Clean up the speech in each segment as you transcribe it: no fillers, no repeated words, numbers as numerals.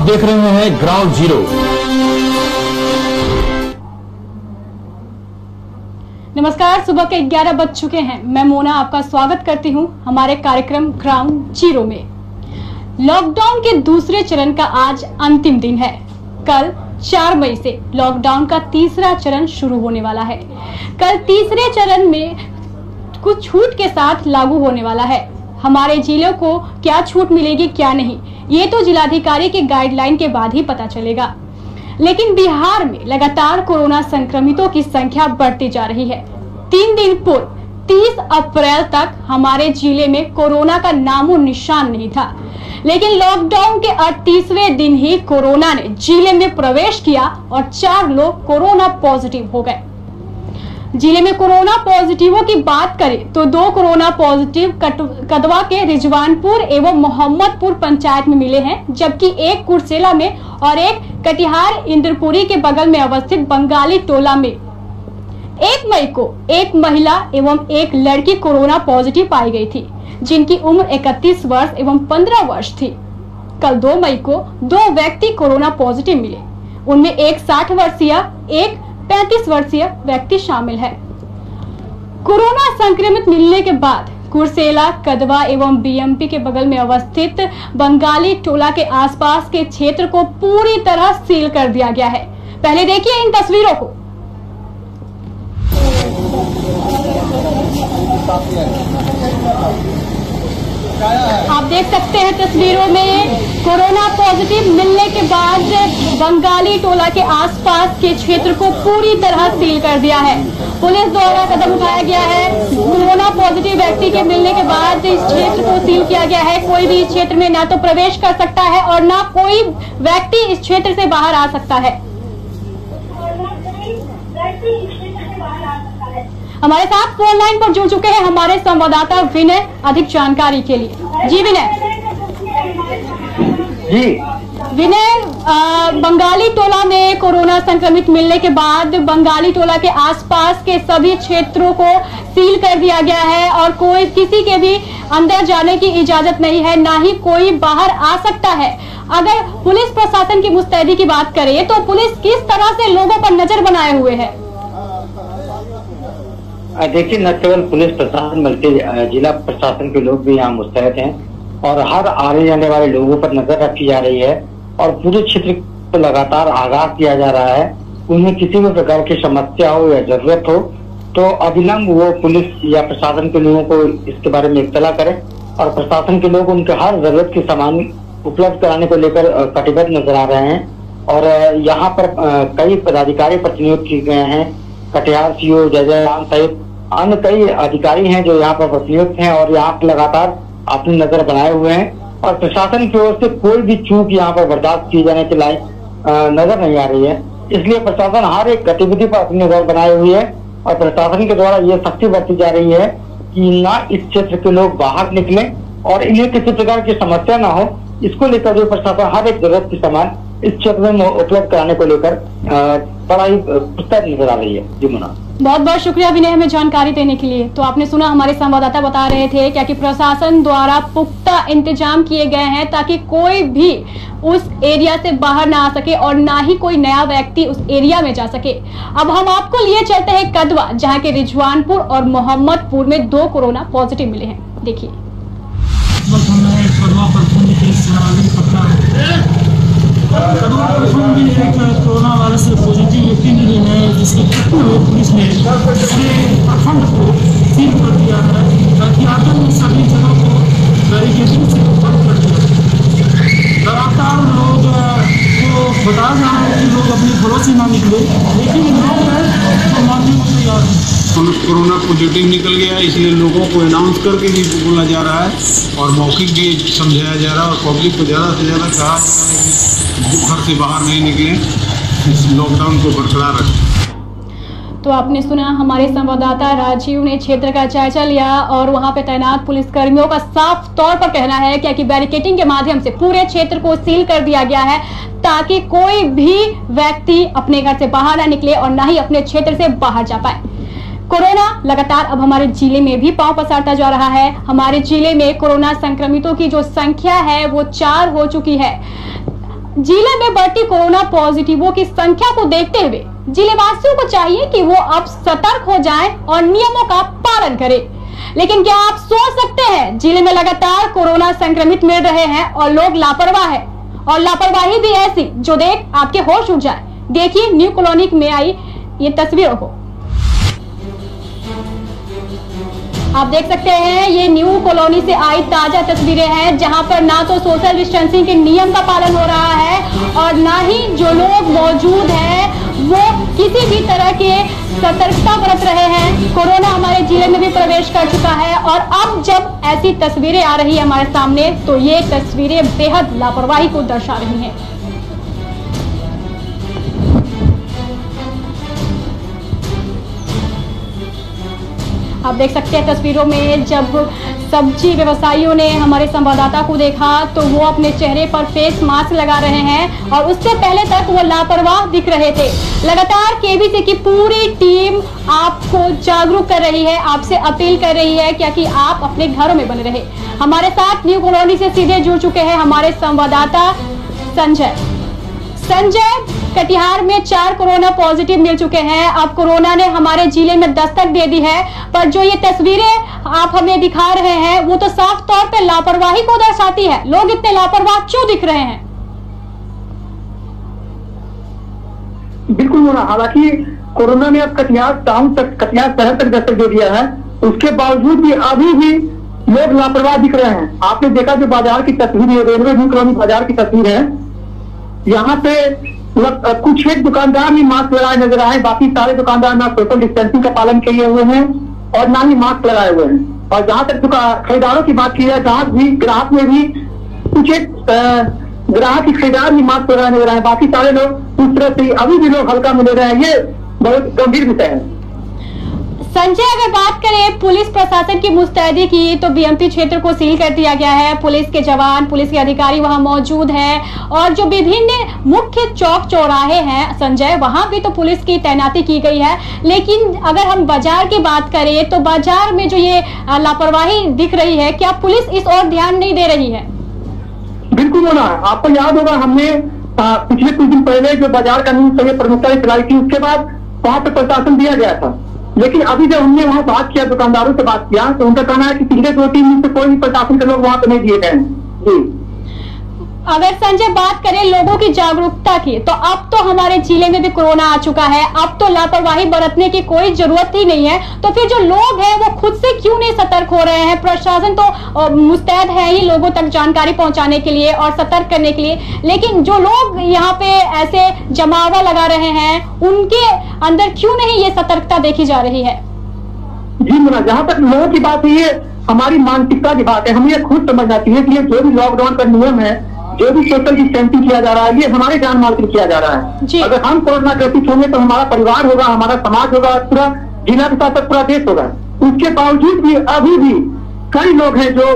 देख रहे हैं ग्राउंड जीरो। नमस्कार, सुबह के 11 बज चुके हैं। मैं मोना आपका स्वागत करती हूं हमारे कार्यक्रम ग्राउंड जीरो में। लॉकडाउन के दूसरे चरण का आज अंतिम दिन है। कल 4 मई से लॉकडाउन का तीसरा चरण शुरू होने वाला है। कल तीसरे चरण में कुछ छूट के साथ लागू होने वाला है। हमारे जिलों को क्या छूट मिलेगी क्या नहीं, ये तो जिलाधिकारी के गाइडलाइन के बाद ही पता चलेगा। लेकिन बिहार में लगातार कोरोना संक्रमितों की संख्या बढ़ती जा रही है। 3 दिन पूर्व 30 अप्रैल तक हमारे जिले में कोरोना का नामो निशान नहीं था, लेकिन लॉकडाउन के 38वें दिन ही कोरोना ने जिले में प्रवेश किया और 4 लोग कोरोना पॉजिटिव हो गए। जिले में कोरोना पॉजिटिवों की बात करें तो 2 कोरोना पॉजिटिव कदवा के रिजवानपुर एवं मोहम्मदपुर पंचायत में मिले हैं, जबकि एक कुर्सेला में और एक कटिहार इंद्रपुरी के बगल में अवस्थित बंगाली टोला में 1 मई को एक महिला एवं एक लड़की कोरोना पॉजिटिव पाई गई थी, जिनकी उम्र 31 वर्ष एवं 15 वर्ष थी। कल 2 मई को 2 व्यक्ति कोरोना पॉजिटिव मिले, उनमें एक 60 वर्षीय एक 35 वर्षीय व्यक्ति शामिल है। कोरोना संक्रमित मिलने के बाद कुर्सेला, कदवा एवं बीएमपी के बगल में अवस्थित बंगाली टोला के आसपास के क्षेत्र को पूरी तरह सील कर दिया गया है। पहले देखिए इन तस्वीरों को। आप देख सकते हैं तस्वीरों में कोरोना पॉजिटिव मिलने के बाद बंगाली टोला के आसपास के क्षेत्र को पूरी तरह सील कर दिया है। पुलिस द्वारा कदम उठाया गया है। कोरोना पॉजिटिव व्यक्ति के मिलने के बाद इस क्षेत्र को सील किया गया है। कोई भी इस क्षेत्र में ना तो प्रवेश कर सकता है और ना कोई व्यक्ति इस क्षेत्र से बाहर आ सकता है। हमारे साथ फोन लाइन पर जुड़ चुके हैं हमारे संवाददाता विनय, अधिक जानकारी के लिए। जी विनय। जी विनय, बंगाली टोला में कोरोना संक्रमित मिलने के बाद बंगाली टोला के आसपास के सभी क्षेत्रों को सील कर दिया गया है और कोई किसी के भी अंदर जाने की इजाजत नहीं है, ना ही कोई बाहर आ सकता है। अगर पुलिस प्रशासन की मुस्तैदी की बात करें तो पुलिस किस तरह से लोगों पर नजर बनाए हुए है? देखिए, न केवल पुलिस प्रशासन बल्कि जिला प्रशासन के लोग भी यहाँ मुस्तैद हैं और हर आने जाने वाले लोगों पर नजर रखी जा रही है और पूरे क्षेत्र को लगातार आगाह किया जा रहा है। उन्हें किसी भी प्रकार की समस्या हो या जरूरत हो तो अविलंब वो पुलिस या प्रशासन के लोगों को इसके बारे में इत्तला करें और प्रशासन के लोग उनके हर जरूरत के सामान उपलब्ध कराने को लेकर कटिबद्ध नजर आ रहे हैं। और यहाँ पर कई पदाधिकारी प्रतिनियुक्त किए गए हैं। कटिहार सीओ जयराम सहित अन्य कई अधिकारी हैं जो यहाँ पर प्रतिनियुक्त हैं और यहाँ पर लगातार अपनी नजर बनाए हुए हैं और प्रशासन की ओर से कोई भी चूक यहाँ पर बर्दाश्त किए जाने के लायक नजर नहीं आ रही है। इसलिए प्रशासन हर एक गतिविधि पर अपनी नजर बनाए हुई है और प्रशासन के द्वारा ये सख्ती बरती जा रही है कि ना इस क्षेत्र के लोग बाहर निकलें और इन्हें किसी प्रकार की समस्या ना हो। इसको लेकर जो प्रशासन हर एक जरूरत की सामान इस क्षेत्र में उपलब्ध कराने को लेकर बड़ा ही पुस्तक नजर आ रही है। जी मुना, बहुत बहुत शुक्रिया विनय हमें जानकारी देने के लिए। तो आपने सुना, हमारे संवाददाता बता रहे थे क्या कि प्रशासन द्वारा पुख्ता इंतजाम किए गए हैं ताकि कोई भी उस एरिया से बाहर ना आ सके और ना ही कोई नया व्यक्ति उस एरिया में जा सके। अब हम आपको लिए चलते हैं कदवा, जहां के रिजवानपुर और मोहम्मदपुर में 2 कोरोना पॉजिटिव मिले हैं। देखिए। कोरोना वायरस से पॉजिटिव व्यक्ति मिले हैं, जिसके पुलिस ने प्रखंड को सील कर दिया है ताकि आगे में सभी जगहों को बैरिकेडिंग से बंद कर दिया। लगातार लोग को बताया जा रहा है कि लोग अपने घरों से ना निकले, लेकिन लोग तो मानने को तैयार हैं। कोरोना पॉजिटिव निकल गया है, इसलिए लोगों को अनाउंस करके भी बोला जा रहा है और मौखिक भी समझाया जा रहा है और पब्लिक को ज़्यादा से ज़्यादा कहा जा रहा है कि घर से बाहर नहीं निकलें, इस लॉकडाउन को बरकरार रखें। तो आपने सुना, हमारे संवाददाता राजीव ने क्षेत्र का जायजा लिया और वहां पे तैनात पुलिसकर्मियों का साफ तौर पर कहना है कि बैरिकेडिंग के माध्यम से पूरे क्षेत्र को सील कर दिया गया है ताकि कोई भी व्यक्ति अपने घर से बाहर ना निकले और ना ही अपने क्षेत्र से बाहर जा पाए। कोरोना लगातार अब हमारे जिले में भी पांव पसारता जा रहा है। हमारे जिले में कोरोना संक्रमितों की जो संख्या है वो 4 हो चुकी है। जिले में बढ़ती कोरोना पॉजिटिवों की संख्या को देखते हुए जिलेवासियों को चाहिए कि वो अब सतर्क हो जाएं और नियमों का पालन करें। लेकिन क्या आप सोच सकते हैं, जिले में लगातार कोरोना संक्रमित मिल रहे हैं और लोग लापरवाह है, और लापरवाही भी ऐसी जो देख आपके होश उड़ जाए। देखिए न्यू कॉलोनी में आई ये तस्वीरों को। आप देख सकते हैं ये न्यू कॉलोनी से आई ताजा तस्वीरें हैं, जहां पर ना तो सोशल डिस्टेंसिंग के नियम का पालन हो रहा है और ना ही जो लोग मौजूद हैं वो किसी भी तरह के सतर्कता बरत रहे हैं। कोरोना हमारे जिले में भी प्रवेश कर चुका है और अब जब ऐसी तस्वीरें आ रही है हमारे सामने तो ये तस्वीरें बेहद लापरवाही को दर्शा रही हैं। आप देख सकते हैं तस्वीरों में जब सब्जी व्यवसायियों ने हमारे संवाददाता को देखा तो वो अपने चेहरे पर फेस मास्क लगा रहे हैं और उससे पहले तक वो लापरवाह दिख रहे थे। लगातार केबीसी की पूरी टीम आपको जागरूक कर रही है, आपसे अपील कर रही है कि आप अपने घरों में बने रहे। हमारे साथ न्यू कॉलोनी से सीधे जुड़ चुके हैं हमारे संवाददाता संजय। कटिहार में 4 कोरोना पॉजिटिव मिल चुके हैं। अब कोरोना ने हमारे जिले में दस्तक दे दी है, पर जो ये तस्वीरें आप हमें दिखा रहे हैं वो तो साफ तौर पे लापरवाही को दर्शाती है। लोग इतने लापरवाह क्यों दिख रहे हैं? बिल्कुल मोना, हालांकि कोरोना ने अब कटिहार टाउन तक, कटिहार शहर तक दस्तक दे दिया है, उसके बावजूद भी अभी भी लोग लापरवाह दिख रहे हैं। आपने देखा जो बाजार की तस्वीर है, रेलवे न्यू कॉलोनी बाजार की तस्वीर है, यहाँ पे कुछ एक दुकानदार ही मास्क लगाए नजर आए, बाकी सारे दुकानदार ना सोशल डिस्टेंसिंग का पालन किए हुए हैं और ना ही मास्क लगाए हुए हैं। और जहां तक खरीदारों की बात की जाए, ग्राहक में भी कुछ एक ग्राहक की खरीदार ही मास्क लगाए नजर आए, बाकी सारे लोग उस तरह से अभी भी लोग हल्का मिले रहे हैं। ये बहुत गंभीर विषय है। संजय, अगर बात करें पुलिस प्रशासन की मुस्तैदी की तो बीएमपी क्षेत्र को सील कर दिया गया है। पुलिस के जवान, पुलिस के अधिकारी वहां मौजूद हैं और जो विभिन्न मुख्य चौक चौराहे हैं संजय, वहां भी तो पुलिस की तैनाती की गई है। लेकिन अगर हम बाजार की बात करें तो बाजार में जो ये लापरवाही दिख रही है, क्या पुलिस इस ओर ध्यान नहीं दे रही है? बिल्कुल होना, आपको याद होगा हमने पिछले कुछ दिन पहले जो बाजार कानून संघ प्रमुखता से चलाई थी, उसके बाद वहां पर प्रशासन दिया गया था। लेकिन अभी जब हमने वहां बात किया, दुकानदारों से बात किया, तो उनका कहना है कि पिछले 2-3 दिन से कोई भी प्रशासन के लोग वहां पर नहीं दिए गए हैं। जी, अगर संजय बात करें लोगों की जागरूकता की, तो अब तो हमारे जिले में भी कोरोना आ चुका है। अब तो लापरवाही बरतने की कोई जरूरत ही नहीं है। तो फिर जो लोग हैं वो खुद से क्यों नहीं सतर्क हो रहे हैं? प्रशासन तो मुस्तैद है ही लोगों तक जानकारी पहुंचाने के लिए और सतर्क करने के लिए, लेकिन जो लोग यहाँ पे ऐसे जमावा लगा रहे हैं उनके अंदर क्यों नहीं ये सतर्कता देखी जा रही है? जी मुन्ना, जहाँ तक लोगों की बात है, ये हमारी मानसिकता की बात है। हमें ये खुद समझना चाहिए कि ये जो भी लॉकडाउन का नियम है, जो भी सोशल डिस्टेंसिंग किया जा रहा है, ये हमारे जान माल के किया जा रहा है। अगर हम कोरोना ग्रसित होंगे तो हमारा परिवार होगा, हमारा समाज होगा, पूरा जिला के साथ पूरा देश होगा। उसके बावजूद भी अभी भी कई लोग हैं जो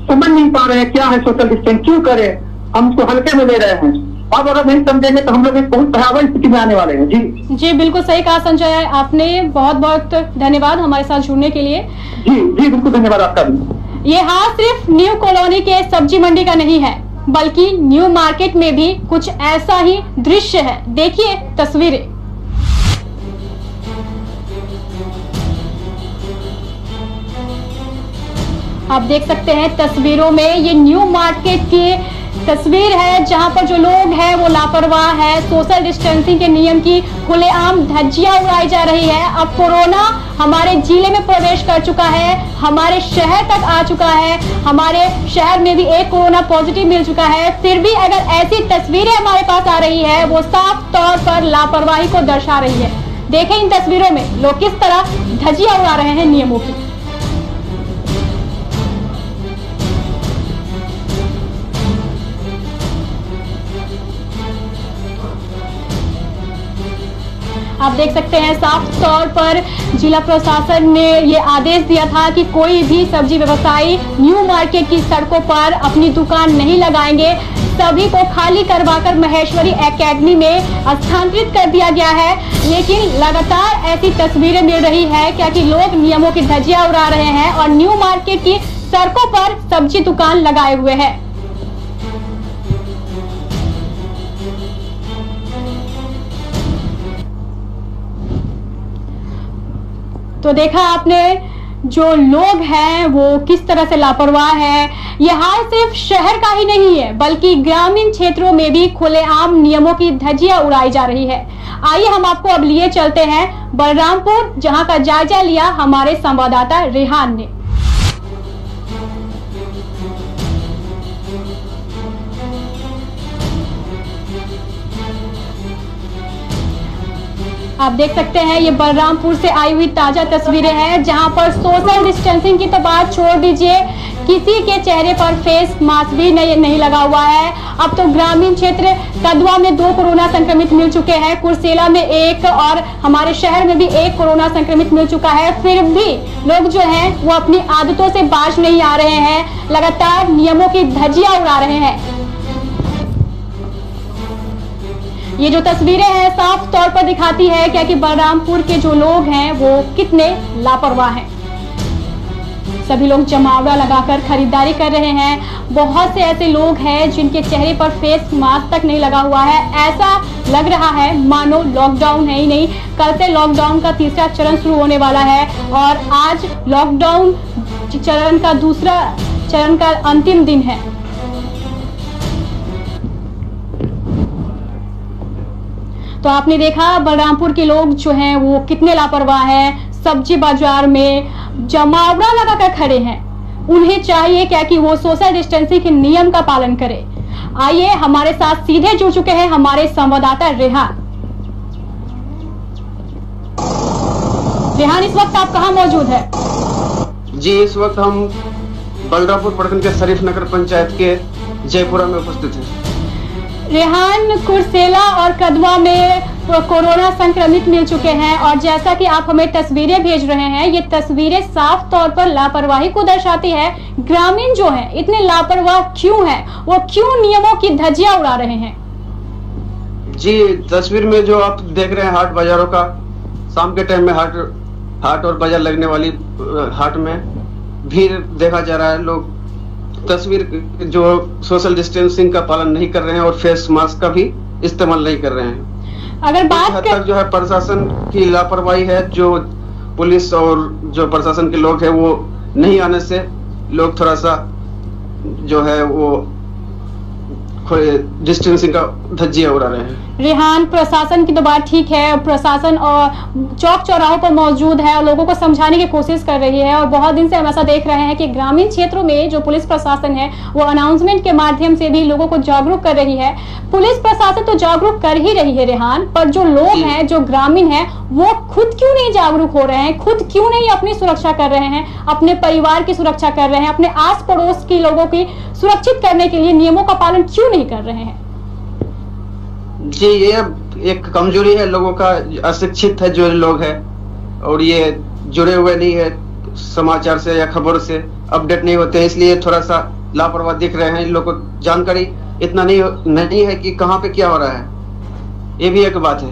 समझ नहीं पा रहे हैं क्या है सोशल डिस्टेंस, क्यों करें, हम उसको हल्के में ले रहे हैं। अब अगर नहीं समझेंगे तो हम लोग एक बहुत भयावह स्थिति में आने वाले हैं। जी बिल्कुल सही कहा संजय, आपने बहुत बहुत धन्यवाद हमारे साथ जुड़ने के लिए। जी बिल्कुल धन्यवाद आपका भी। ये हाल सिर्फ न्यू कॉलोनी के सब्जी मंडी का नहीं है, बल्कि न्यू मार्केट में भी कुछ ऐसा ही दृश्य है। देखिए तस्वीरें। आप देख सकते हैं तस्वीरों में ये न्यू मार्केट की तस्वीर है, जहां पर जो लोग हैं वो लापरवाह है। सोशल डिस्टेंसिंग के नियम की खुलेआम धज्जियां उड़ाई जा रही है। अब कोरोना हमारे जिले में प्रवेश कर चुका है, हमारे शहर तक आ चुका है। हमारे शहर में भी एक कोरोना पॉजिटिव मिल चुका है। फिर भी अगर ऐसी तस्वीरें हमारे पास आ रही है, वो साफ तौर पर लापरवाही को दर्शा रही है। देखें इन तस्वीरों में लोग किस तरह धज्जियां उड़ा रहे हैं नियमों की। आप देख सकते हैं साफ तौर पर जिला प्रशासन ने ये आदेश दिया था कि कोई भी सब्जी व्यवसायी न्यू मार्केट की सड़कों पर अपनी दुकान नहीं लगाएंगे। सभी को खाली करवाकर महेश्वरी एकेडमी में स्थानांतरित कर दिया गया है। लेकिन लगातार ऐसी तस्वीरें मिल रही है क्योंकि लोग नियमों की धज्जियां उड़ा रहे हैं और न्यू मार्केट की सड़कों पर सब्जी दुकान लगाए हुए हैं। तो देखा आपने जो लोग हैं वो किस तरह से लापरवाह है। यह हाल सिर्फ शहर का ही नहीं है बल्कि ग्रामीण क्षेत्रों में भी खुलेआम नियमों की धज्जियां उड़ाई जा रही है। आइए हम आपको अब लिए चलते हैं बलरामपुर, जहां का जायजा लिया हमारे संवाददाता रेहान ने। आप देख सकते हैं ये बलरामपुर से आई हुई ताजा तस्वीरें हैं, जहां पर सोशल डिस्टेंसिंग की तो बात छोड़ दीजिए, किसी के चेहरे पर फेस मास्क भी नहीं लगा हुआ है। अब तो ग्रामीण क्षेत्र कदवा में 2 कोरोना संक्रमित मिल चुके हैं, कुर्सेला में 1 और हमारे शहर में भी 1 कोरोना संक्रमित मिल चुका है। फिर भी लोग जो हैं वो अपनी आदतों से बाज नहीं आ रहे हैं, लगातार नियमों की धज्जियां उड़ा रहे हैं। ये जो तस्वीरें हैं साफ तौर पर दिखाती है क्या कि बलरामपुर के जो लोग हैं वो कितने लापरवाह हैं। सभी लोग जमावड़ा लगाकर खरीदारी कर रहे हैं। बहुत से ऐसे लोग हैं जिनके चेहरे पर फेस मास्क तक नहीं लगा हुआ है। ऐसा लग रहा है मानो लॉकडाउन है ही नहीं। कल से लॉकडाउन का 3रा चरण शुरू होने वाला है और आज लॉकडाउन चरण का 2रा चरण का अंतिम दिन है। तो आपने देखा बलरामपुर के लोग जो हैं वो कितने लापरवाह हैं। सब्जी बाजार में जमावड़ा लगाकर खड़े हैं। उन्हें चाहिए क्या कि वो सोशल डिस्टेंसिंग के नियम का पालन करें। आइए हमारे साथ सीधे जुड़ चुके हैं हमारे संवाददाता रेहान। रेहान, इस वक्त आप कहां मौजूद है? जी, इस वक्त हम बलरामपुर प्रखंड के शरीफ नगर पंचायत के जयपुरा में उपस्थित हैं। रेहान, कुर्सेला और कदवा में कोरोना संक्रमित मिल चुके हैं और जैसा कि आप हमें तस्वीरें भेज रहे हैं, ये तस्वीरें साफ तौर पर लापरवाही को दर्शाती है। ग्रामीण जो हैं इतने लापरवाह क्यों हैं? वो क्यों नियमों की धज्जियां उड़ा रहे हैं? जी, तस्वीर में जो आप देख रहे हैं हाट बाजारों का, शाम के टाइम में हाट और बाजार लगने वाली हाट में भीड़ देखा जा रहा है। लोग तस्वीर जो सोशल डिस्टेंसिंग का पालन नहीं कर रहे हैं और फेस मास्क का भी इस्तेमाल नहीं कर रहे हैं। अगर बात तक जो है प्रशासन की लापरवाही है, जो पुलिस और जो प्रशासन के लोग हैं वो नहीं आने से लोग थोड़ा सा जो है वो डिस्टेंसिंग का धज्जियां उड़ा रहे हैं। रेहान, प्रशासन की तो बात ठीक है, प्रशासन और चौक चौराहों पर मौजूद है और लोगों को समझाने की कोशिश कर रही है और बहुत दिन से हम ऐसा देख रहे हैं कि ग्रामीण क्षेत्रों में जो पुलिस प्रशासन है वो अनाउंसमेंट के माध्यम से भी लोगों को जागरूक कर रही है। पुलिस प्रशासन तो जागरूक कर ही रही है रेहान, पर जो लोग हैं, जो ग्रामीण है, वो खुद क्यों नहीं जागरूक हो रहे हैं? खुद क्यों नहीं अपनी सुरक्षा कर रहे हैं, अपने परिवार की सुरक्षा कर रहे हैं, अपने आस पड़ोस के लोगों की सुरक्षित करने के लिए नियमों का पालन क्यों नहीं कर रहे हैं? जी, ये एक कमजोरी है लोगों का, अशिक्षित है जो लोग हैं और ये जुड़े हुए नहीं है समाचार से या खबर से, अपडेट नहीं होते हैं, इसलिए थोड़ा सा लापरवाह दिख रहे हैं। इन लोगों को जानकारी इतना नहीं है कि कहाँ पे क्या हो रहा है, ये भी एक बात है।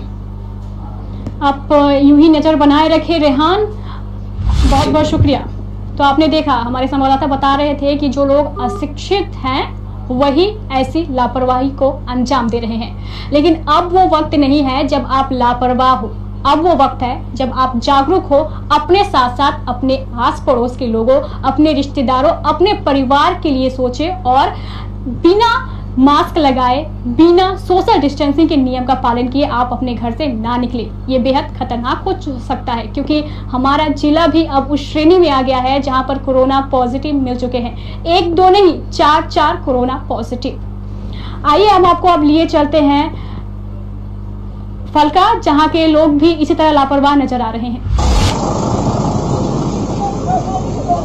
आप यूं ही नजर बनाए रखे रेहान, बहुत बहुत शुक्रिया। तो आपने देखा, हमारे संवाददाता बता रहे थे कि जो लोग अशिक्षित हैं वही ऐसी लापरवाही को अंजाम दे रहे हैं। लेकिन अब वो वक्त नहीं है जब आप लापरवाह हो, अब वो वक्त है जब आप जागरूक हो, अपने साथ साथ अपने आस पड़ोस के लोगों, अपने रिश्तेदारों, अपने परिवार के लिए सोचें और बिना मास्क लगाए, बिना सोशल डिस्टेंसिंग के नियम का पालन किए आप अपने घर से ना निकले। ये बेहद खतरनाक हो सकता है क्योंकि हमारा जिला भी अब उस श्रेणी में आ गया है जहां पर कोरोना पॉजिटिव मिल चुके हैं। 1-2 नहीं, 4 कोरोना पॉजिटिव। आइए हम आपको अब लिए चलते हैं फलका, जहां के लोग भी इसी तरह लापरवाह नजर आ रहे हैं।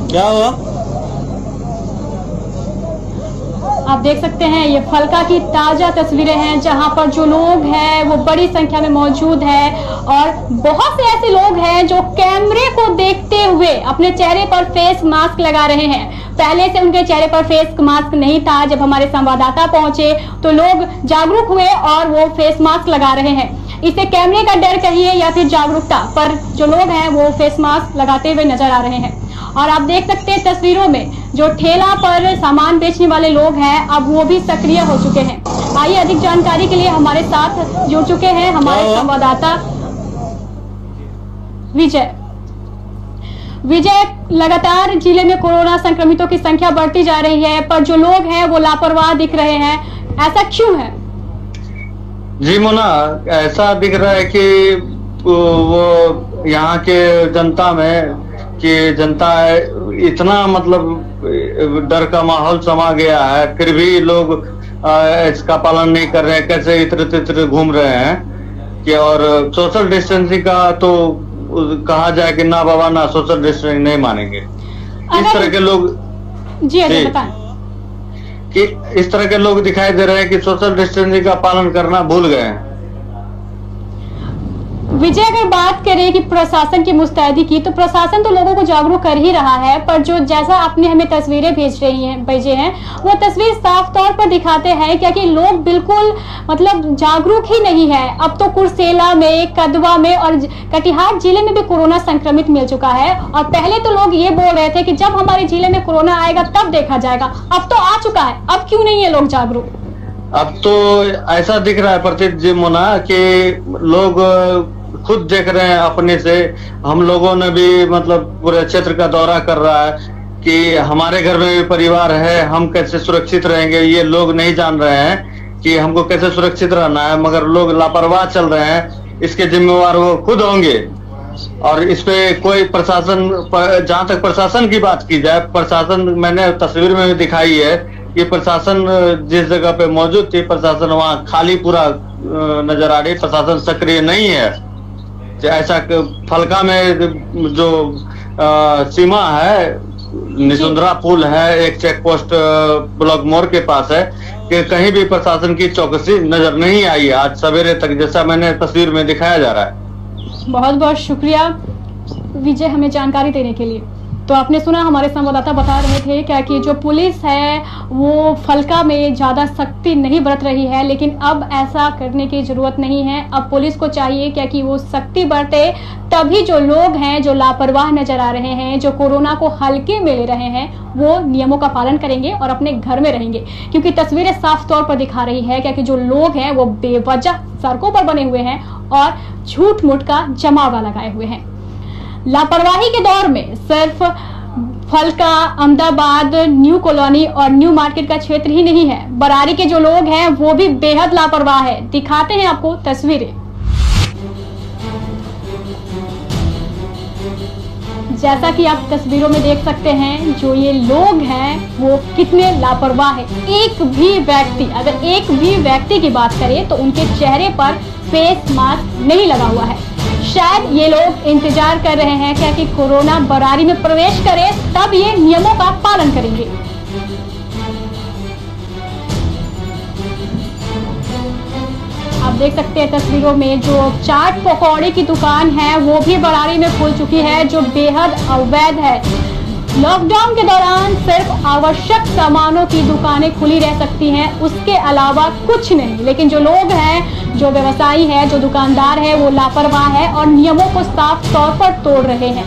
क्या हुआ? आप देख सकते हैं ये फलका की ताजा तस्वीरें हैं जहां पर जो लोग हैं वो बड़ी संख्या में मौजूद है और बहुत से ऐसे लोग हैं जो कैमरे को देखते हुए अपने चेहरे पर फेस मास्क लगा रहे हैं। पहले से उनके चेहरे पर फेस मास्क नहीं था, जब हमारे संवाददाता पहुंचे तो लोग जागरूक हुए और वो फेस मास्क लगा रहे हैं। इसे कैमरे का डर कहिए या फिर जागरूकता, पर जो लोग हैं वो फेस मास्क लगाते हुए नजर आ रहे हैं। और आप देख सकते हैं तस्वीरों में जो ठेला पर सामान बेचने वाले लोग हैं अब वो भी सक्रिय हो चुके हैं। आइए अधिक जानकारी के लिए हमारे साथ जुड़ चुके हैं हमारे संवाददाता विजय। विजय, लगातार जिले में कोरोना संक्रमितों की संख्या बढ़ती जा रही है, पर जो लोग हैं वो लापरवाह दिख रहे हैं, ऐसा क्यों है? जी मोना, ऐसा दिख रहा है कि वो यहाँ के जनता में कि जनता इतना मतलब डर का माहौल समा गया है, फिर भी लोग इसका पालन नहीं कर रहे हैं, कैसे इत्र तित्र घूम रहे हैं कि और सोशल डिस्टेंसिंग का तो कहा जाए कि ना बाबा ना सोशल डिस्टेंसिंग नहीं मानेंगे। इस तरह के लोग जी बताएं कि इस तरह के लोग दिखाई दे रहे हैं कि सोशल डिस्टेंसिंग का पालन करना भूल गए हैं। विजय, अगर बात करें कि प्रशासन की मुस्तैदी की, तो प्रशासन तो लोगों को जागरूक कर ही रहा है, पर जो जैसा आपने हमें तस्वीरें भेजे हैं वो तस्वीर साफ तौर पर दिखाते हैं क्या कि लोग बिल्कुल मतलब जागरूक ही नहीं है। अब तो कुर्सेला में, कदवा में और कटिहार जिले में भी कोरोना संक्रमित मिल चुका है, और पहले तो लोग ये बोल रहे थे कि जब हमारे जिले में कोरोना आएगा तब देखा जाएगा, अब तो आ चुका है, अब क्यों नहीं है लोग जागरूक? अब तो ऐसा दिख रहा है प्रतीक जी मोना कि लोग खुद देख रहे हैं अपने से। हम लोगों ने भी मतलब पूरे क्षेत्र का दौरा कर रहा है कि हमारे घर में भी परिवार है, हम कैसे सुरक्षित रहेंगे, ये लोग नहीं जान रहे हैं कि हमको कैसे सुरक्षित रहना है, मगर लोग लापरवाह चल रहे हैं। इसके जिम्मेवार वो खुद होंगे। और इस पे कोई प्रशासन, जहां तक प्रशासन की बात की जाए, प्रशासन मैंने तस्वीर में भी दिखाई है कि प्रशासन जिस जगह पे मौजूद थी, प्रशासन वहां खाली पूरा नजर आ रही, प्रशासन सक्रिय नहीं है। ऐसा फलका में जो सीमा है, निसुंदरा पुल है, एक चेक पोस्ट ब्लॉक मोड़ के पास है, कि कहीं भी प्रशासन की चौकसी नजर नहीं आई है आज सवेरे तक, जैसा मैंने तस्वीर में दिखाया जा रहा है। बहुत बहुत शुक्रिया विजय हमें जानकारी देने के लिए। तो आपने सुना, हमारे संवाददाता बता रहे थे क्या कि जो पुलिस है वो फलका में ज़्यादा सख्ती नहीं बरत रही है, लेकिन अब ऐसा करने की ज़रूरत नहीं है। अब पुलिस को चाहिए क्या कि वो सख्ती बरते, तभी जो लोग हैं जो लापरवाह नजर आ रहे हैं, जो कोरोना को हल्के में ले रहे हैं, वो नियमों का पालन करेंगे और अपने घर में रहेंगे। क्योंकि तस्वीरें साफ तौर पर दिखा रही है क्या कि जो लोग हैं वो बेवजह सड़कों पर बने हुए हैं और झूठ मूठ का जमावड़ा लगाए हुए हैं। लापरवाही के दौर में सिर्फ फलका, अहमदाबाद, न्यू कॉलोनी और न्यू मार्केट का क्षेत्र ही नहीं है, बरारी के जो लोग हैं वो भी बेहद लापरवाह है। दिखाते हैं आपको तस्वीरें। जैसा कि आप तस्वीरों में देख सकते हैं, जो ये लोग हैं वो कितने लापरवाह है। एक भी व्यक्ति, अगर एक भी व्यक्ति की बात करें तो उनके चेहरे पर फेस मास्क नहीं लगा हुआ है। शायद ये लोग इंतजार कर रहे हैं क्या कि कोरोना बरारी में प्रवेश करे, तब ये नियमों का पालन करेंगे। आप देख सकते हैं तस्वीरों में जो चाट पकौड़े की दुकान है वो भी बरारी में खुल चुकी है, जो बेहद अवैध है। लॉकडाउन के दौरान सिर्फ आवश्यक सामानों की दुकानें खुली रह सकती हैं, उसके अलावा कुछ नहीं। लेकिन जो लोग हैं, जो व्यवसायी है, जो दुकानदार है, वो लापरवाह है और नियमों को साफ तौर पर तोड़ रहे हैं।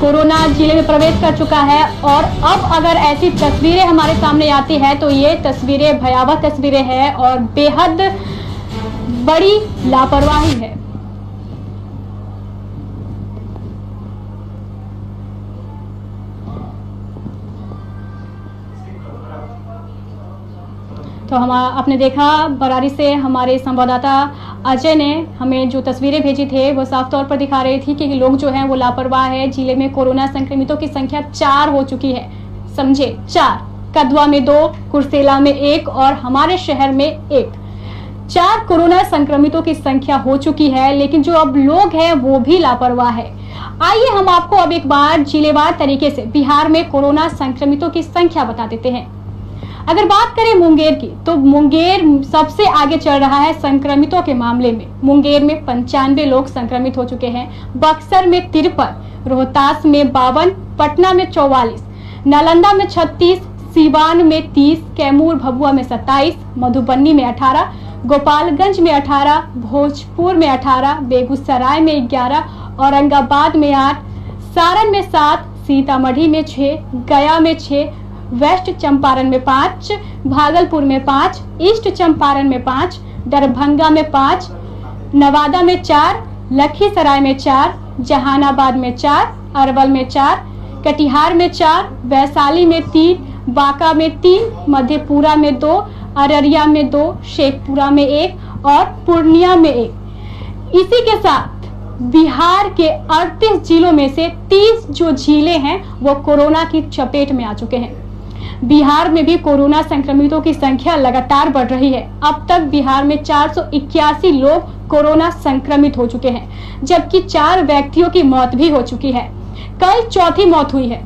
कोरोना जिले में प्रवेश कर चुका है और अब अगर ऐसी तस्वीरें हमारे सामने आती है तो ये तस्वीरें भयावह तस्वीरें हैं और बेहद बड़ी लापरवाही है। तो हम आपने देखा, बरारी से हमारे संवाददाता अजय ने हमें जो तस्वीरें भेजी थे वो साफ तौर पर दिखा रही थी कि लोग जो हैं वो लापरवाह है। जिले में कोरोना संक्रमितों की संख्या 4 हो चुकी है, समझे, 4। कदवा में 2, कुर्सेला में 1 और हमारे शहर में 1। 4 कोरोना संक्रमितों की संख्या हो चुकी है, लेकिन जो अब लोग हैं वो भी लापरवाह है। आइए हम आपको अब एक बार जिलेवार तरीके से बिहार में कोरोना संक्रमितों की संख्या बता देते हैं। अगर बात करें मुंगेर की, तो मुंगेर सबसे आगे चल रहा है संक्रमितों के मामले में। मुंगेर में 95 लोग संक्रमित हो चुके हैं, बक्सर में 53, रोहतास में 52, पटना में 44, नालंदा में 36, सीवान में 30, कैमूर भभुआ में 27, मधुबनी में 18, गोपालगंज में 18, भोजपुर में 18, बेगूसराय में 11, औरंगाबाद में 8, सारण में 7, सीतामढ़ी में 6, गया में 6, वेस्ट चंपारण में 5, भागलपुर में 5, ईस्ट चंपारण में 5, दरभंगा में 5, नवादा में 4, लखीसराय में 4, जहानाबाद में 4, अरवल में 4, कटिहार में 4, वैशाली में 3, बांका में 3, मधेपुरा में 2, अररिया में 2, शेखपुरा में 1 और पूर्णिया में 1। इसी के साथ बिहार के 38 जिलों में से 30 जो जिले हैं वो कोरोना की चपेट में आ चुके हैं। बिहार में भी कोरोना संक्रमितों की संख्या लगातार बढ़ रही है। अब तक बिहार में 481 लोग कोरोना संक्रमित हो चुके हैं, जबकि 4 व्यक्तियों की मौत भी हो चुकी है। कल चौथी मौत हुई है।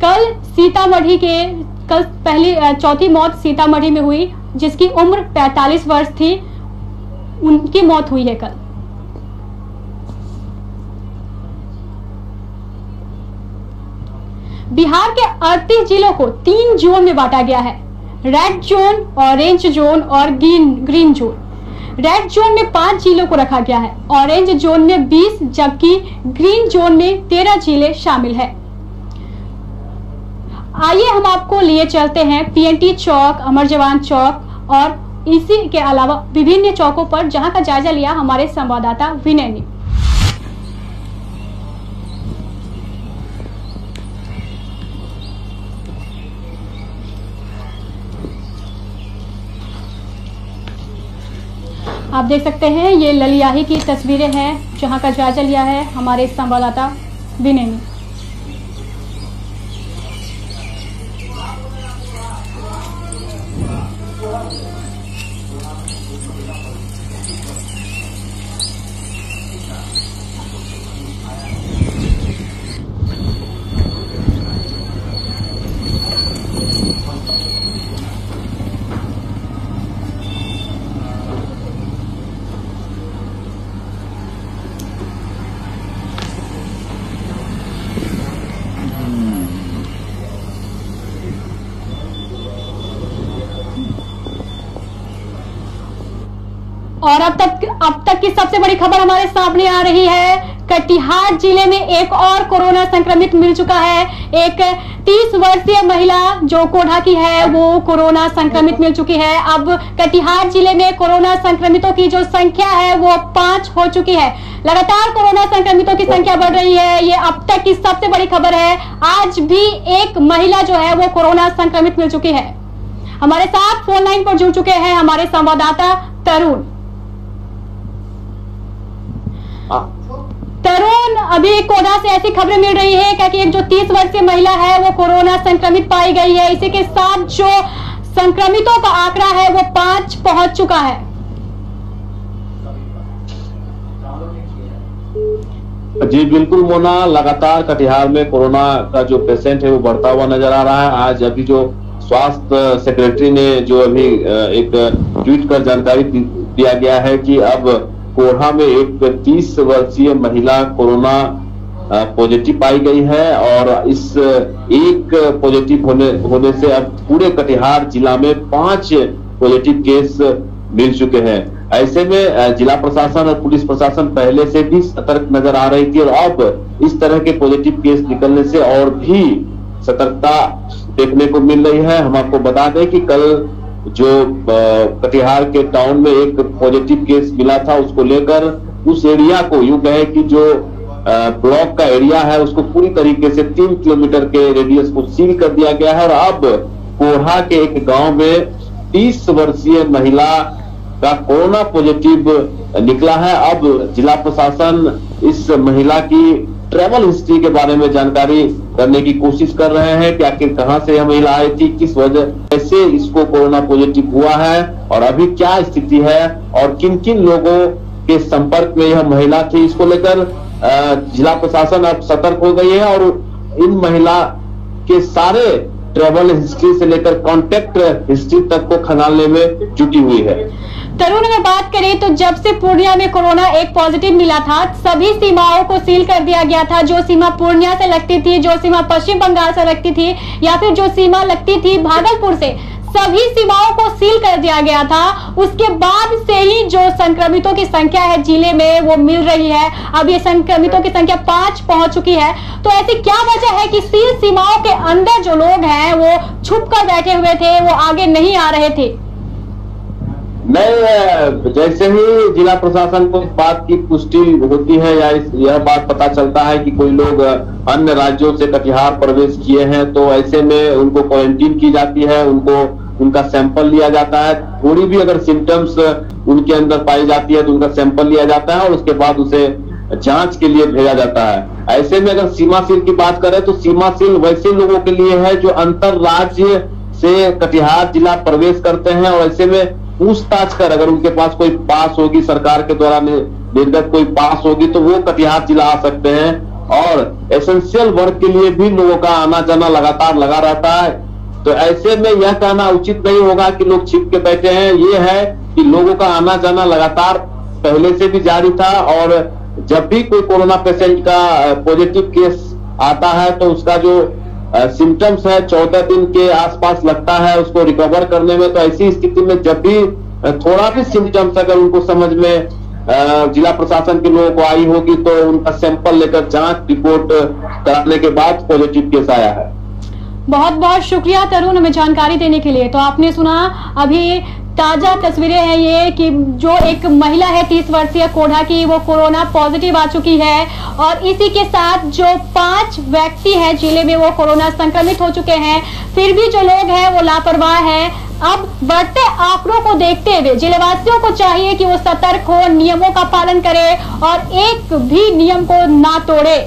कल पहली चौथी मौत सीतामढ़ी में हुई, जिसकी उम्र 45 वर्ष थी, उनकी मौत हुई है कल। बिहार के 38 जिलों को 3 जोन में बांटा गया है, रेड जोन, ऑरेंज जोन और ग्रीन जोन। रेड जोन में 5 जिलों को रखा गया है, ऑरेंज जोन में 20, जबकि ग्रीन जोन में 13 जिले शामिल है। आइए हम आपको लिए चलते हैं पीएनटी चौक, अमर जवान चौक और इसी के अलावा विभिन्न चौकों पर, जहां का जायजा लिया हमारे संवाददाता विनय ने। आप देख सकते हैं ये ललियाही की तस्वीरें हैं, जहां का जायजा लिया है हमारे संवाददाता विनय ने। और अब तक की सबसे बड़ी खबर हमारे सामने आ रही है। कटिहार जिले में एक और कोरोना संक्रमित मिल चुका है। एक 30 वर्षीय महिला जो कोढ़ा की है वो कोरोना संक्रमित मिल चुकी है। अब कटिहार जिले में कोरोना संक्रमितों की जो संख्या है वो 5 हो चुकी है। लगातार कोरोना संक्रमितों की संख्या बढ़ रही है। ये अब तक की सबसे बड़ी खबर है। आज भी एक महिला जो है वो कोरोना संक्रमित मिल चुकी है। हमारे साथ फोन लाइन पर जुड़ चुके हैं हमारे संवाददाता तरुण। तरुण, अभी कोढ़ा से ऐसी खबरें मिल रही है कि एक जो 30 वर्षीय महिला है वो कोरोना संक्रमित पाई गई है। इसी के साथ जो संक्रमितों का आंकड़ा है वो 5 पहुंच चुका है। जी बिल्कुल मोना, लगातार कटिहार में कोरोना का जो पेशेंट है वो बढ़ता हुआ नजर आ रहा है। आज अभी जो स्वास्थ्य सेक्रेटरी ने जो अभी एक ट्वीट कर जानकारी दिया गया है कि अब कोढ़ा में एक 30 वर्षीय महिला कोरोना पॉजिटिव पाई गई है और इस एक पॉजिटिव होने से अब पूरे कटिहार जिला में 5 पॉजिटिव केस मिल चुके हैं। ऐसे में जिला प्रशासन और पुलिस प्रशासन पहले से भी सतर्क नजर आ रही थी और अब इस तरह के पॉजिटिव केस निकलने से और भी सतर्कता देखने को मिल रही है। हम आपको बता दें कि कल जो कटिहार के टाउन में एक पॉजिटिव केस मिला था, उसको लेकर उस एरिया को यूं कहे कि जो ब्लॉक का एरिया है उसको पूरी तरीके से 3 किलोमीटर के रेडियस को सील कर दिया गया है। और अब कोढ़ा के एक गांव में 30 वर्षीय महिला का कोरोना पॉजिटिव निकला है। अब जिला प्रशासन इस महिला की ट्रैवल हिस्ट्री के बारे में जानकारी करने की कोशिश कर रहे हैं कि आखिर कहां से यह महिला आई थी, किस वजह से इसको कोरोना पॉजिटिव हुआ है और अभी क्या स्थिति है और किन किन लोगों के संपर्क में यह महिला थी। इसको लेकर जिला प्रशासन अब सतर्क हो गई है और इन महिला के सारे ट्रैवल हिस्ट्री से लेकर कॉन्टेक्ट हिस्ट्री तक को खंगालने में जुटी हुई है। तरुण, अगर बात करें तो जब से पूर्णिया में कोरोना एक पॉजिटिव मिला था, सभी सीमाओं को सील कर दिया गया था। जो सीमा पूर्णिया से लगती थी, जो सीमा पश्चिम बंगाल से लगती थी या फिर जो सीमा लगती थी भागलपुर से, सभी सीमाओं को सील कर दिया गया था। उसके बाद से ही जो संक्रमितों की संख्या है जिले में वो मिल रही है। अब ये संक्रमितों की संख्या 5 पहुंच चुकी है। तो ऐसी क्या वजह है कि सील सीमाओं के अंदर जो लोग हैं वो छुप कर बैठे हुए थे, वो आगे नहीं आ रहे थे? नहीं, जैसे ही जिला प्रशासन को इस बात की पुष्टि होती है या यह बात पता चलता है कि कोई लोग अन्य राज्यों से कटिहार प्रवेश किए हैं, तो ऐसे में उनको क्वारंटीन की जाती है, उनका सैंपल लिया जाता है। थोड़ी भी अगर सिम्टम्स उनके अंदर पाई जाती है तो उनका सैंपल लिया जाता है और उसके बाद उसे जांच के लिए भेजा जाता है। ऐसे में अगर सीमा सील की बात करें तो सीमा सील वैसे लोगों के लिए है जो अंतर राज्य से कटिहार जिला प्रवेश करते हैं, और ऐसे में पूछताछ कर अगर उनके पास कोई पास होगी, सरकार के द्वारा निर्गत कोई पास होगी, तो वो कटिहार जिला आ सकते हैं। और एसेंशियल वर्क के लिए भी लोगों का आना जाना लगातार लगा रहता है। तो ऐसे में यह कहना उचित नहीं होगा कि लोग छिप के बैठे हैं। ये है कि लोगों का आना जाना लगातार पहले से भी जारी था, और जब भी कोई कोरोना पेशेंट का पॉजिटिव केस आता है तो उसका जो सिम्टम्स है 14 दिन के आसपास लगता है उसको रिकवर करने में। तो ऐसी स्थिति में जब भी थोड़ा भी सिम्टम्स अगर उनको समझ में जिला प्रशासन के लोगों को आई होगी तो उनका सैंपल लेकर जांच रिपोर्ट कराने के बाद पॉजिटिव केस आया है। बहुत बहुत शुक्रिया तरुण, हमें जानकारी देने के लिए। तो आपने सुना अभी ताजा तस्वीरें हैं ये कि जो एक महिला है 30 वर्षीय कोढ़ा की, वो कोरोना पॉजिटिव आ चुकी है, और इसी के साथ जो 5 व्यक्ति हैं जिले में वो कोरोना संक्रमित हो चुके हैं। फिर भी जो लोग हैं वो लापरवाह हैं। अब बढ़ते आंकड़ों को देखते हुए जिलेवासियों को चाहिए कि वो सतर्क हो, नियमों का पालन करे और एक भी नियम को ना तोड़े।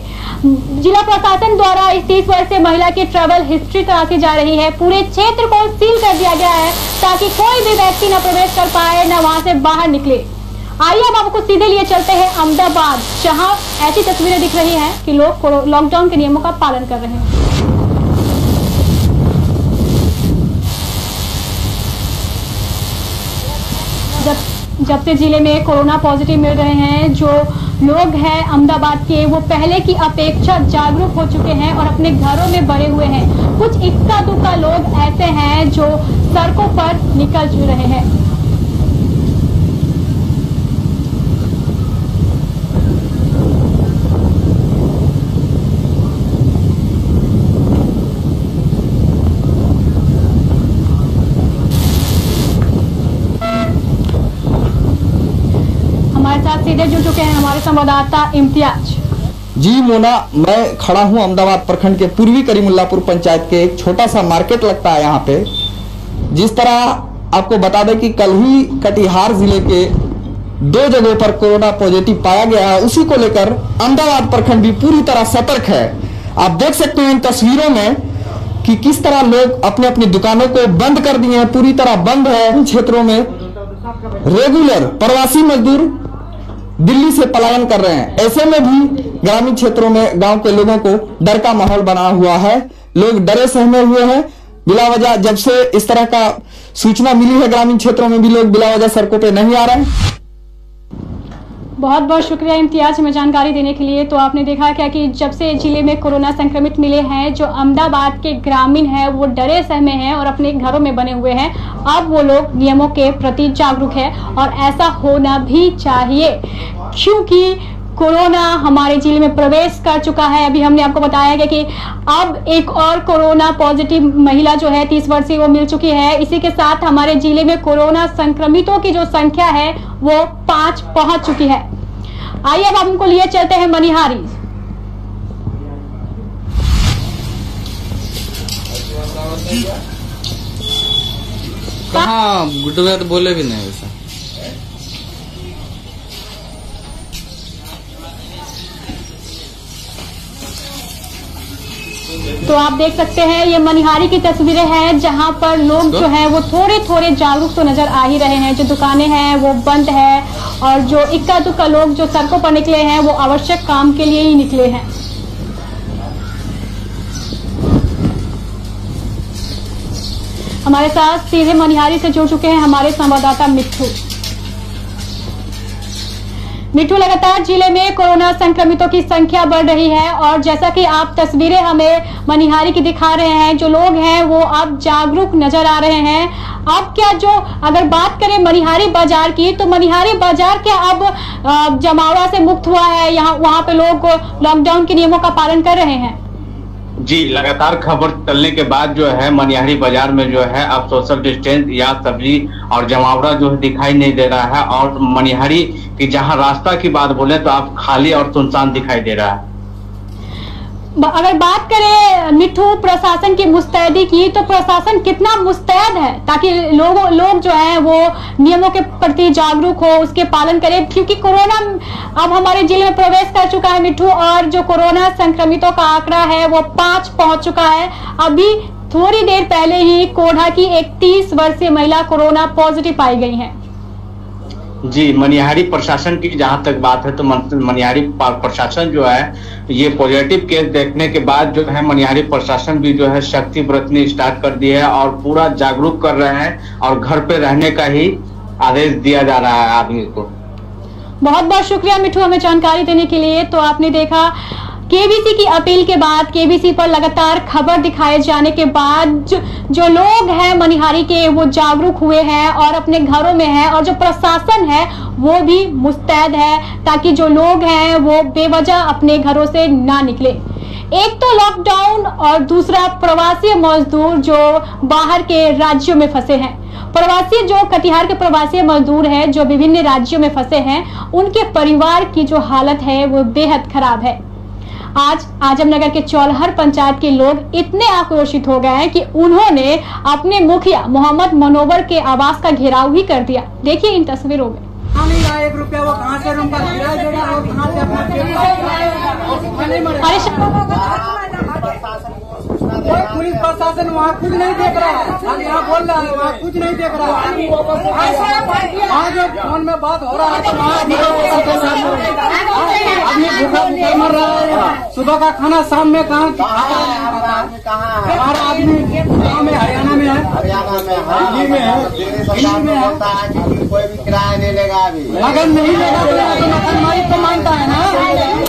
जिला प्रशासन द्वारा इस 30 वर्षीय महिला की ट्रैवल हिस्ट्री तलाशी जा रही है। पूरे क्षेत्र को सील कर दिया गया है ताकि कोई भी व्यक्ति न प्रवेश कर पाए, न वहां से बाहर निकले। आइए अब आपको सीधे लिए चलते हैं अहमदाबाद, जहां ऐसी तस्वीरें दिख रही हैं कि लोग लॉकडाउन के नियमों का पालन कर रहे हैं। जब से जिले में कोरोना पॉजिटिव मिल रहे हैं, जो लोग हैं अहमदाबाद के, वो पहले की अपेक्षा जागरूक हो चुके हैं और अपने घरों में बड़े हुए हैं। कुछ इक्का दुक्का लोग ऐसे हैं जो सड़कों पर निकल रहे हैं। सीधे जुड़ चुके हैं हमारे संवाददाता इम्तियाज। जी मोना, मैं खड़ा हूं अहमदाबाद प्रखंड के पूर्वी करीमुल्लापुर पंचायत के एक छोटा सा मार्केट लगता है यहाँ पे। जिस तरह आपको बता दें कि कल ही कटिहार जिले के 2 जगहों पर कोरोना पॉजिटिव पाया गया है, उसी को लेकर अहमदाबाद प्रखंड भी पूरी तरह सतर्क है। आप देख सकते हैं इन तस्वीरों में कि किस तरह लोग अपनी अपनी दुकानों को बंद कर दिए हैं, पूरी तरह बंद है। इन क्षेत्रों में रेगुलर प्रवासी मजदूर दिल्ली से पलायन कर रहे हैं। ऐसे में भी ग्रामीण क्षेत्रों में गांव के लोगों को डर का माहौल बना हुआ है। लोग डरे सहमे हुए हैं बिला वजह। जब से इस तरह का सूचना मिली है, ग्रामीण क्षेत्रों में भी लोग बिला वजह सड़कों पे नहीं आ रहे हैं। बहुत बहुत शुक्रिया इम्तियाज हमें जानकारी देने के लिए। तो आपने देखा क्या कि जब से जिले में कोरोना संक्रमित मिले हैं, जो अहमदाबाद के ग्रामीण हैं वो डरे सहमे हैं और अपने घरों में बने हुए हैं। अब वो लोग नियमों के प्रति जागरूक है और ऐसा होना भी चाहिए, क्योंकि कोरोना हमारे जिले में प्रवेश कर चुका है। अभी हमने आपको बताया गया कि अब एक और कोरोना पॉजिटिव महिला जो है 30 वर्षीय वो मिल चुकी है। इसी के साथ हमारे जिले में कोरोना संक्रमितों की जो संख्या है वो 5 पहुंच चुकी है। आइए अब हमको लिए चलते हैं मनिहारी। कहाँ गुड्डू भैया तो बोले भी नहीं वैसा। तो आप देख सकते हैं ये मनिहारी की तस्वीरें हैं, जहां पर लोग जो हैं वो थोड़े थोड़े जागरूक तो नजर आ ही रहे हैं। जो दुकानें हैं वो बंद है और जो इक्का दुक्का लोग जो सड़कों पर निकले हैं वो आवश्यक काम के लिए ही निकले हैं। हमारे साथ सीधे मनिहारी से जुड़ चुके हैं हमारे संवाददाता मिट्ठू। लगातार जिले में कोरोना संक्रमितों की संख्या बढ़ रही है और जैसा कि आप तस्वीरें हमें मनिहारी की दिखा रहे हैं, जो लोग हैं वो अब जागरूक नजर आ रहे हैं। अब क्या जो अगर बात करें मनिहारी बाजार की, तो मनिहारी बाजार क्या अब जमावड़ा से मुक्त हुआ है? यहाँ वहाँ पे लोग लॉकडाउन के नियमों का पालन कर रहे हैं? जी, लगातार खबर चलने के बाद जो है मनिहारी बाजार में जो है अब सोशल डिस्टेंस या सब्जी और जमावड़ा जो है दिखाई नहीं दे रहा है, और मनिहारी की जहां रास्ता की बात बोले तो आप खाली और सुनसान दिखाई दे रहा है। अगर बात करें मिठू प्रशासन की मुस्तैदी की, तो प्रशासन कितना मुस्तैद है ताकि लोग जो है वो नियमों के प्रति जागरूक हो, उसके पालन करें, क्योंकि कोरोना अब हमारे जिले में प्रवेश कर चुका है मिठू, और जो कोरोना संक्रमितों का आंकड़ा है वो 5 पहुंच चुका है। अभी थोड़ी देर पहले ही कोढ़ा की एक 30 वर्षीय महिला कोरोना पॉजिटिव पाई गई है। जी, मनिहारी प्रशासन की जहां तक बात है तो मनिहारी प्रशासन जो है ये पॉजिटिव केस देखने के बाद जो है मनिहारी प्रशासन भी जो है शक्ति बरतनी स्टार्ट कर दी है और पूरा जागरूक कर रहे हैं और घर पे रहने का ही आदेश दिया जा रहा है आदमी को। बहुत बहुत शुक्रिया मिठू हमें जानकारी देने के लिए। तो आपने देखा केबीसी की अपील के बाद, केबीसी पर लगातार खबर दिखाए जाने के बाद जो लोग हैं मनिहारी के वो जागरूक हुए हैं और अपने घरों में हैं, और जो प्रशासन है वो भी मुस्तैद है ताकि जो लोग हैं वो बेवजह अपने घरों से ना निकले। एक तो लॉकडाउन और दूसरा प्रवासी मजदूर जो बाहर के राज्यों में फंसे हैं। प्रवासी जो कटिहार के प्रवासी मजदूर हैं जो विभिन्न राज्यों में फंसे हैं, उनके परिवार की जो हालत है वो बेहद खराब है। आज आजमनगर के चौलहर पंचायत के लोग इतने आक्रोशित हो गए हैं कि उन्होंने अपने मुखिया मोहम्मद मनोवर के आवास का घेराव ही कर दिया। देखिए इन तस्वीरों में। 1 रुपया वो कहाँ से रूम का किराया देगा और कहाँ से अपना कोई पुलिस प्रशासन वहाँ कुछ नहीं देख रहा है, खाली यहाँ बोल रहा है, वहाँ कुछ नहीं देख रहा है। वहाँ जो फोन में बात हो रहा है तो वहाँ आदमी भूखा मर रहा है। सुबह का खाना शाम में कहाँ हमारा आदमी गाँव में हरियाणा में है, दिल्ली में है, दिल्ली में है, कोई भी किराया नहीं लेगा अभी। अगर नहीं लेगा तो मकान मालिक तो मानता है ना,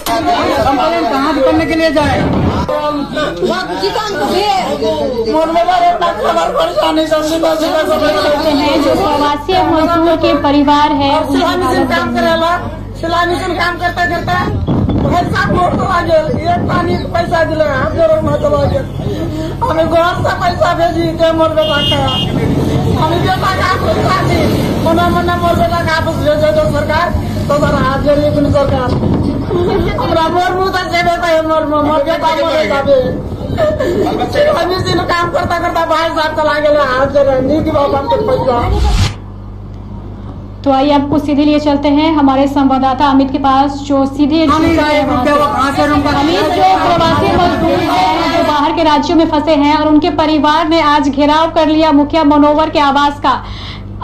कंप्लेन कहाँ करने के लिए जाए। जो प्रवासी मजदूर के परिवार है काम करेला, सिलाई मशीन काम करता करता पानी पैसा दिला हमें घर से पैसा भेजी के मोर बेटा का हमें बेटा का पैसा दी मना मोर बेटा का भेजे तो सरकार तो हाथ जोड़िए कुछ सरकार हमरा मोर मुदा से बेटा मोर बेटा मोर जाबे हम काम करता करता भाई साहब चला गया हाथ जोड़े नी की बाबा के पैसा। तो आइए आपको सीधे लिए चलते हैं हमारे संवाददाता अमित के पास जो सीधे अमित जो प्रवासी मजदूर हैं जो बाहर के राज्यों में फंसे हैं और उनके परिवार ने आज घेराव कर लिया मुखिया मनोवर के आवास का।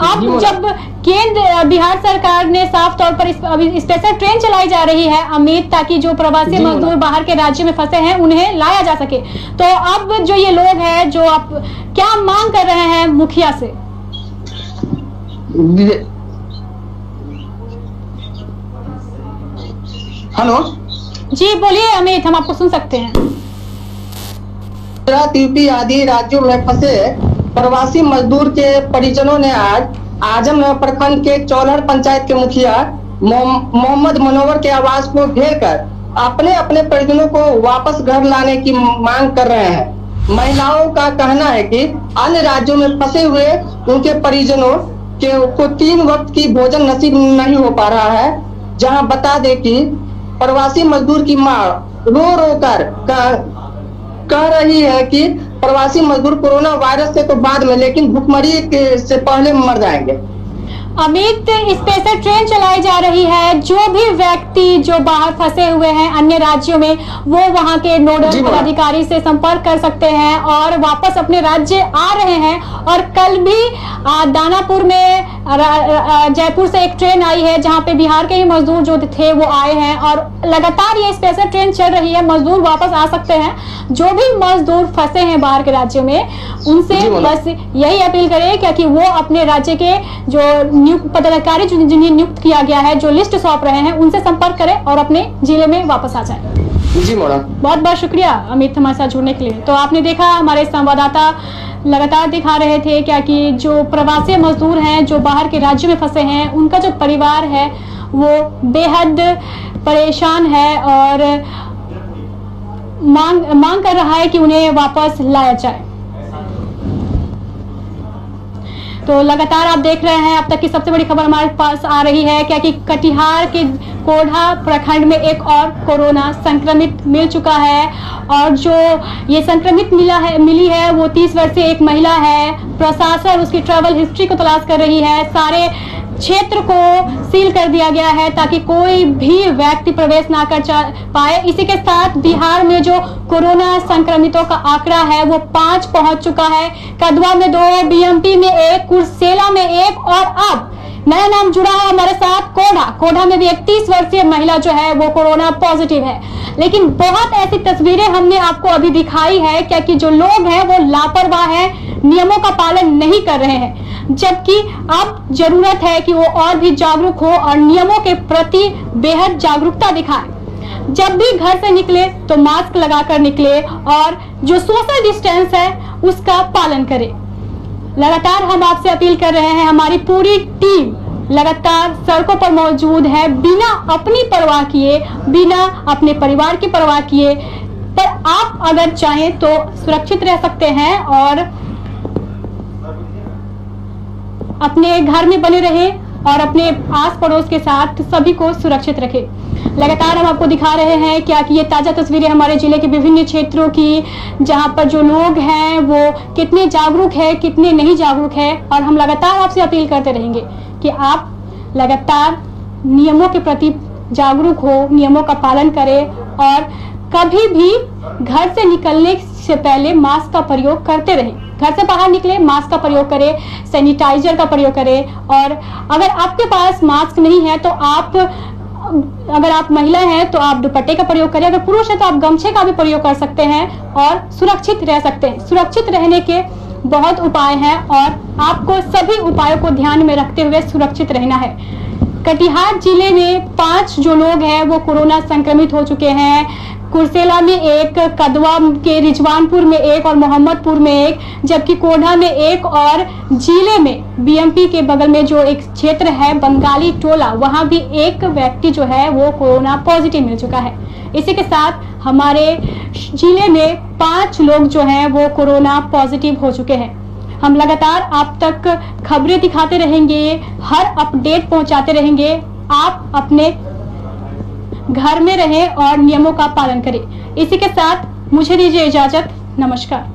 अब जब केंद्र बिहार सरकार ने साफ तौर पर अभी स्पेशल ट्रेन चलाई जा रही है अमित, ताकि जो प्रवासी मजदूर बाहर के राज्य में फंसे हैं उन्हें लाया जा सके, तो अब जो ये लोग हैं जो आप क्या मांग कर रहे हैं मुखिया से? हेलो जी बोलिए अमित, हम आपको सुन सकते हैं। गुजरात, यूपी आदि राज्यों में फंसे प्रवासी मजदूर के परिजनों ने आज आजमनगर प्रखंड के चौलहर पंचायत के मुखिया मोहम्मद मनोवर के आवास को घेर कर अपने अपने परिजनों को वापस घर लाने की मांग कर रहे हैं। महिलाओं का कहना है कि अन्य राज्यों में फंसे हुए उनके परिजनों को 3 वक्त की भोजन नसीब नहीं हो पा रहा है। जहां बता दें कि प्रवासी मजदूर की मां रो रो कर कह रही है कि प्रवासी मजदूर कोरोना वायरस से तो बाद में, लेकिन भुखमरी से पहले मर जाएंगे। अमित, स्पेशल ट्रेन चलाई जा रही है, जो भी व्यक्ति जो बाहर फंसे हुए हैं अन्य राज्यों में वो वहां के नोडल पदाधिकारी से संपर्क कर सकते हैं और वापस अपने राज्य आ रहे हैं। और कल भी दानापुर में जयपुर से एक ट्रेन आई है जहां पे बिहार के ही मजदूर जो थे वो आए हैं और लगातार ये स्पेशल ट्रेन चल रही है। मजदूर वापस आ सकते हैं। जो भी मजदूर फंसे हैं बाहर के राज्यों में उनसे बस यही अपील करें क्योंकि वो अपने राज्य के जो पदाधिकारी जिन्हें नियुक्त किया गया है, जो लिस्ट सौंप रहे हैं, उनसे संपर्क करें और अपने जिले में वापस आ जाए। जी मोड़ा, बहुत बहुत शुक्रिया अमित हमारे साथ जुड़ने के लिए। तो आपने देखा हमारे संवाददाता लगातार दिखा रहे थे क्या कि जो प्रवासी मजदूर हैं जो बाहर के राज्य में फंसे हैं उनका जो परिवार है वो बेहद परेशान है और मांग कर रहा है कि उन्हें वापस लाया जाए। तो लगातार आप देख रहे हैं अब तक की सबसे बड़ी खबर हमारे पास आ रही है क्या कि कटिहार के कोढ़ा प्रखंड में एक और कोरोना संक्रमित मिल चुका है और जो ये संक्रमित मिली है वो 30 वर्षीय एक महिला है। प्रशासन उसकी ट्रैवल हिस्ट्री को तलाश कर रही है। सारे क्षेत्र को सील कर दिया गया है ताकि कोई भी व्यक्ति प्रवेश ना कर पाए। इसी के साथ बिहार में जो कोरोना संक्रमितों का आंकड़ा है वो 5 पहुंच चुका है। कदवा में 2, बीएमपी में 1, कुर्सेला में 1 और अब नया नाम जुड़ा है हमारे साथ कोढ़ा में भी एक 30 वर्षीय महिला जो है वो कोरोना पॉजिटिव है। लेकिन बहुत ऐसी तस्वीरें हमने आपको अभी दिखाई है क्या कि जो लोग हैं वो लापरवाह हैं, नियमों का पालन नहीं कर रहे हैं, जबकि अब जरूरत है कि वो और भी जागरूक हो और नियमों के प्रति बेहद जागरूकता दिखाए। जब भी घर से निकले तो मास्क लगाकर निकले और जो सोशल डिस्टेंस है उसका पालन करें। लगातार हम आपसे अपील कर रहे हैं, हमारी पूरी टीम लगातार सड़कों पर मौजूद है बिना अपनी परवाह किए, बिना अपने परिवार की परवाह किए। पर आप अगर चाहें तो सुरक्षित रह सकते हैं और अपने घर में बने रहें और अपने आस पड़ोस के साथ सभी को सुरक्षित रखें। लगातार हम आपको दिखा रहे हैं क्या कि ये ताजा तस्वीरें हमारे जिले के विभिन्न क्षेत्रों की, जहां पर जो लोग हैं वो कितने जागरूक है, कितने नहीं जागरूक है। और हम लगातार आपसे अपील करते रहेंगे कि आप लगातार नियमों के प्रति जागरूक हो, नियमों का पालन करें और कभी भी घर से निकलने से पहले मास्क का प्रयोग करते रहें। घर से बाहर निकले मास्क का प्रयोग करें, सैनिटाइजर का प्रयोग करें। और अगर आपके पास मास्क नहीं है तो अगर आप महिला हैं तो आप दुपट्टे का प्रयोग करें, अगर पुरुष है तो आप गमछे का भी प्रयोग कर सकते हैं और सुरक्षित रह सकते हैं। सुरक्षित रहने के बहुत उपाय हैं और आपको सभी उपायों को ध्यान में रखते हुए सुरक्षित रहना है। कटिहार जिले में 5 जो लोग हैं वो कोरोना संक्रमित हो चुके हैं। कुर्सेला में 1, कदवा के रिजवानपुर में 1 और मोहम्मदपुर में 1, जबकि कोढ़ा में 1 और जिले में बीएमपी के बगल में जो एक क्षेत्र है बंगाली टोला, वहां भी 1 व्यक्ति जो है वो कोरोना पॉजिटिव मिल चुका है। इसी के साथ हमारे जिले में 5 लोग जो हैं वो कोरोना पॉजिटिव हो चुके हैं। हम लगातार आप तक खबरें दिखाते रहेंगे, हर अपडेट पहुंचाते रहेंगे। आप अपने घर में रहें और नियमों का पालन करें। इसी के साथ मुझे दीजिए इजाजत। नमस्कार।